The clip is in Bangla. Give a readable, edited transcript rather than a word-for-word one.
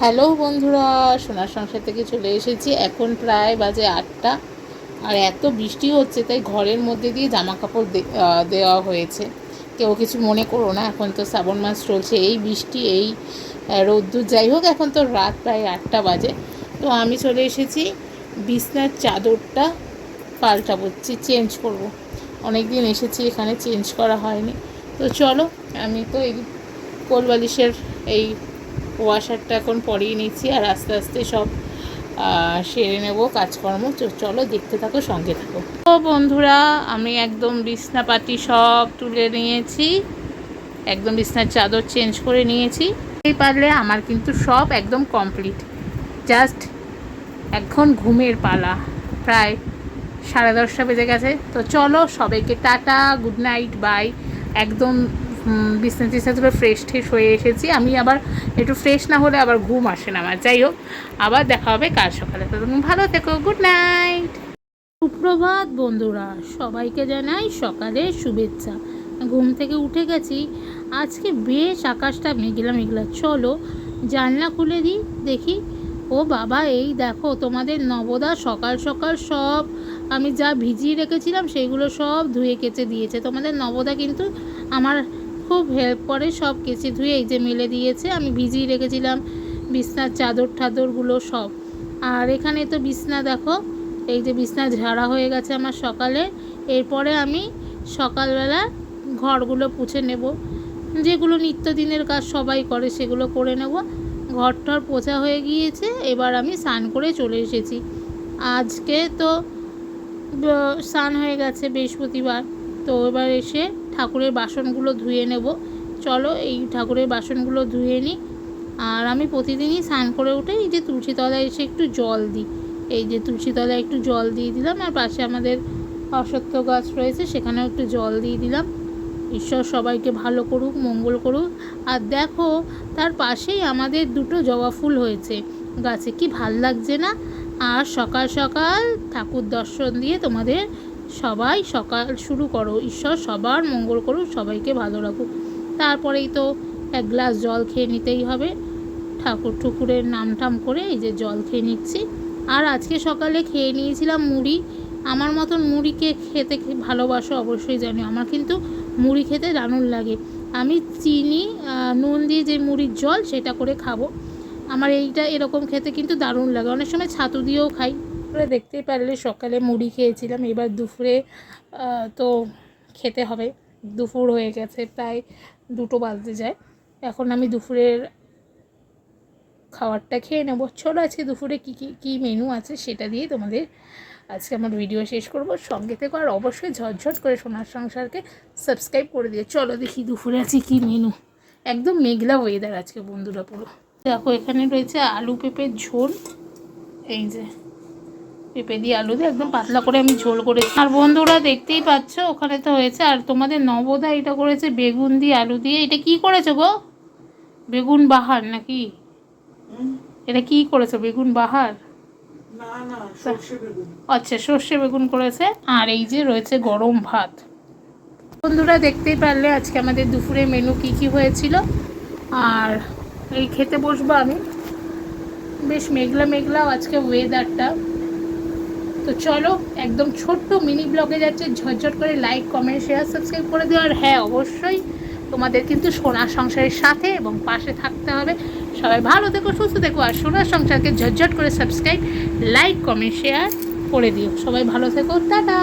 হ্যালো বন্ধুরা, সোনার সংসার থেকে চলে এসেছি। এখন প্রায় বাজে 8টা, আর এত বৃষ্টি হচ্ছে তাই ঘরের মধ্যে দিয়ে জামা কাপড় দেওয়া হয়েছে। কেউ কিছু মনে করো না, এখন তো শ্রাবণ মাস চলছে, এই বৃষ্টি এই রোদ্দুর, যাই হোক এখন তো রাত প্রায় 8টা বাজে। তো আমি চলে এসেছি বিছনার চাদরটা পাল্টাবো, চেঞ্জ করব। অনেক দিন এসেছি, এখানে চেঞ্জ করা হয়নি। তো চলো, আমি তো এই কোলবালিশের এই ওয়াশারটা এখন পরিয়ে নিচ্ছি, আর আস্তে আস্তে সব সেরে নেব কাজকর্ম। চলো দেখতে থাকো, সঙ্গে থাকো। তো বন্ধুরা, আমি একদম বিছনাপাতি সব তুলে নিয়েছি, একদম বিছনার চাদর চেঞ্জ করে নিয়েছি। এই পারলে আমার কিন্তু সব একদম কমপ্লিট। জাস্ট এখন ঘুমের পালা, প্রায় 10:30 বেজে গেছে। তো চলো সবাইকে টাটা, গুড নাইট, বাই। একদম বিছনা টিছনা তুলে ফ্রেশ ট্রেশ হয়ে এসেছি। আমি আবার একটু ফ্রেশ না হলে আবার ঘুম আসে না আমার। যাই হোক, আবার দেখা হবে কাল সকালে। তো তুমি ভালো থেকো, গুড নাইট। সুপ্রভাত বন্ধুরা, সবাইকে জানাই সকালের শুভেচ্ছা। ঘুম থেকে উঠে গেছি, আজকে বেশ আকাশটা মেঘলা মেঘলা। চলো জানলা খুলে দিই, দেখি। ও বাবা, এই দেখো তোমাদের নবদা সকাল সকাল সব আমি যা ভিজিয়ে রেখেছিলাম সেগুলো সব ধুয়ে কেচে দিয়েছে। তোমাদের নবদা কিন্তু আমার খুব হেল্প করে, সব কেচে ধুয়ে এই যে মেলে দিয়েছে। আমি ভিজিয়ে রেখেছিলাম বিছনার চাদর ঠাদরগুলো সব। আর এখানে তো বিছনা দেখো, এই যে বিছনা ঝাড়া হয়ে গেছে আমার সকালে। এরপরে আমি সকালবেলা ঘরগুলো পুছে নেব, যেগুলো নিত্যদিনের কাজ সবাই করে সেগুলো করে নেব। ঘরটার পোছা হয়ে গিয়েছে, এবার আমি স্নান করে চলে এসেছি। আজকে তো স্নান হয়ে গেছে বৃহস্পতিবার। তো এবার এসে ঠাকুরের বাসনগুলো ধুয়ে নেব। চলো এই ঠাকুরের বাসনগুলো ধুয়ে নিই। আর আমি প্রতিদিনই স্নান করে উঠে এই যে তুলসী তলায় এসে একটু জল দিই। এই যে তুলসী তলায় একটু জল দিয়ে দিলাম, আর পাশে আমাদের অশ্বত্থ গাছ রয়েছে, সেখানেও একটু জল দিয়ে দিলাম। ঈশ্বর সবাইকে ভালো করুক, মঙ্গল করুক। আর দেখো, তার পাশেই আমাদের দুটো জবা ফুল হয়েছে গাছে, কি ভাল লাগছে না? আর সকাল সকাল ঠাকুর দর্শন দিয়ে তোমাদের সবাই সকাল শুরু করো। ঈশ্বর সবার মঙ্গল করুক, সবাইকে ভালো রাখুক। তারপরেই তো এক গ্লাস জল খেয়ে নিতেই হবে। ঠাকুর ঠুকুরের নাম টাম করে এই যে জল খেয়ে নিচ্ছি। আর আজকে সকালে খেয়ে নিয়েছিলাম মুড়ি। আমার মতন মুড়িকে খেতে ভালোবাসো অবশ্যই জানি, আমার কিন্তু মুড়ি খেতে দারুণ লাগে। আমি চিনি নুন দিয়ে যে মুড়ির জল সেটা করে খাবো। আমার এইটা এরকম খেতে কিন্তু দারুণ লাগে। অনেক সময় ছাতু দিয়েও খাই। দেখতেই পারলে সকালে মুড়ি খেয়েছিলাম, এবার দুপুরে তো খেতে হবে। দুপুর হয়ে গেছে, প্রায় 2টো বাজতে যায়। এখন আমি দুপুরের খাবারটা খেয়ে নেব। চলো আজকে দুপুরে কী মেনু আছে সেটা দিয়ে তোমাদের আজকে আমার ভিডিও শেষ করব। সঙ্গে থেকে আর অবশ্যই ঝটঝট করে সোনার সংসারকে সাবস্ক্রাইব করে দিয়ে। চলো দেখি দুপুরে আছে কী মেনু। একদম মেঘলা ওয়েদার আজকে বন্ধুরা পুরো। দেখো এখানে রয়েছে আলু পেঁপের ঝোল। এই যে পেঁপে দিয়ে আলু দিয়ে একদম পাতলা করে আমি ঝোল করেছি। আর বন্ধুরা দেখতেই পাচ্ছ ওখানে তো হয়েছে। আর তোমাদের নবদা এটা করেছে বেগুন দিয়ে আলু দিয়ে। এটা কি করেছো গো? বেগুন বাহার নাকি? এটা কি করেছো, বেগুন বাহার? আচ্ছা, সর্ষে বেগুন করেছে। আর এই যে রয়েছে গরম ভাত। বন্ধুরা দেখতেই পারলে আজকে আমাদের দুপুরে মেনু কি হয়েছিল। আর এই খেতে বসবো আমি। বেশ মেঘলা মেঘলাও আজকে ওয়েদারটা। তো চলো একদম ছোট্ট মিনি ব্লগে যাচ্ছে, ঝটঝট করে লাইক কমেন্ট শেয়ার সাবস্ক্রাইব করে দিও। আর হ্যাঁ, অবশ্যই তোমাদের কিন্তু সোনার সংসারের সাথে এবং পাশে থাকতে হবে। সবাই ভালো থেকো, সুস্থ থেকো, আর সোনার সংসারকে ঝটঝট করে সাবস্ক্রাইব লাইক কমেন্ট শেয়ার করে দিও। সবাই ভালো থেকো, টাটা।